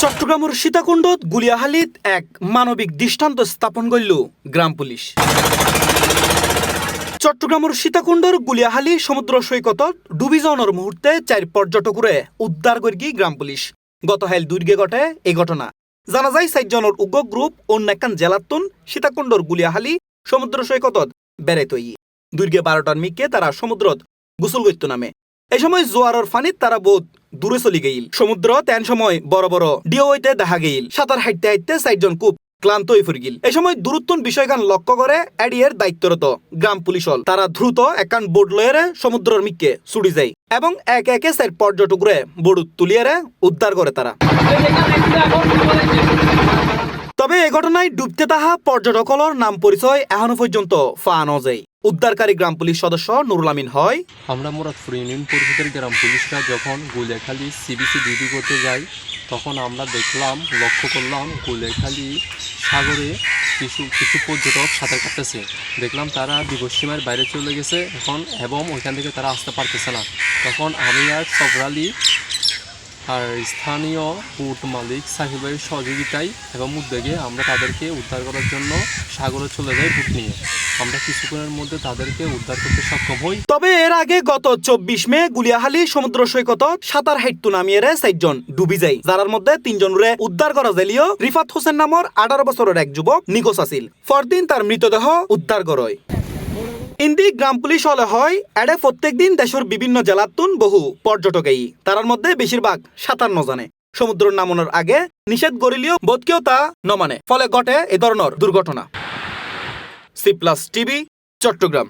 চট্টগ্রামের সীতাকুণ্ডত গুলিয়াহালিত এক মানবিক দৃষ্টান্ত স্থাপন করল গ্রাম পুলিশ। চট্টগ্রামের সীতাকুণ্ডর গুলিয়াহালি সমুদ্র সৈকতত ডুবি যাওয়ার মুহূর্তে 4 পর্যটকরে উদ্ধার করি গ্রাম পুলিশ। গতকাল দুর্গে ঘটে এই ঘটনা। জানা যায় 4 জনের উগ্র গ্রুপ অন্য একখান জেলাতুন সীতাকুণ্ডর গুলিয়াহালি সমুদ্র সৈকতত বেড়াইতই। দুর্গে 12টার মিকে তারা সমুদ্রত গোসল করতে নামে। এই সময় জোয়ারের ফানিত তারা বহুত দূরে চলি গেল। সমুদ্র তেন সময় বড় বড় ডিও হইতে দেখা গেল। সাঁতার হাইতে হাইতে 4 জন খুব ক্লান্ত হয়ে ফুরে গেল। এই সময় দূরত্বন বিষয়খান লক্ষ্য করে এডিয়ের দায়িত্বরত গ্রাম পুলিশ হল তারা দ্রুত একখান বোট লয়েরে সমুদ্রের মিকে ছুটি যায় এবং একে একে 4 পর্যটকরে বোট তুলিয়ে উদ্ধার করে তারা। তবে এই ঘটনায় ডুবতে তাহা পর্যটকর নাম পরিচয় এখনো পর্যন্ত পাওয়া যায়। উদ্ধারকারী গ্রাম পুলিশ সদস্য নুরুল আমিন হয়, আমরা মুরাদপুর ইউনিয়ন পরিষদের গ্রাম পুলিশরা যখন গুলিয়াখালী সিবিসি ডিউটি করতে যাই তখন আমরা লক্ষ্য করলাম গুলিয়াখালী সাগরে কিছু পর্যটক সাঁতার কাটতেছে। দেখলাম তারা বিপদসীমার বাইরে চলে গেছে এবং ওইখান থেকে তারা আসতে পারতেছে না। তখন আমি আর সবরালি আর স্থানীয় বোট মালিক সাহিবের সহযোগিতায় এবং উদ্যোগে আমরা তাদেরকে উদ্ধার করার জন্য সাগরে চলে যাই বোট নিয়ে। আমরা কিছুক্ষণের মধ্যে তাদেরকে উদ্ধার করতে সক্ষম হই। তবে এর আগে গত 24 মে গুলিয়াহালি সমুদ্র সৈকতত সাঁতার হাইটু নামিয়ে 4 জন ডুবি যায়, যার মধ্যে 3 জনরে উদ্ধার করা যাইলেও রিফাত হোসেন নামের 18 বছরের এক যুবক নিখোঁজ আছিল। পরদিন তার মৃতদেহ উদ্ধার করে। ইন্দি গ্রাম পুলিশ হলে হয় এডে প্রত্যেক দিন দেশের বিভিন্ন জেলাতুন বহু পর্যটক এই, তার মধ্যে বেশিরভাগ সাঁতার ন জানে। সমুদ্র নামানোর আগে নিষেধ করিলেও বোধকেও তা ন মানে, ফলে ঘটে এ ধরনের দুর্ঘটনা। C plus TV, Chittagong.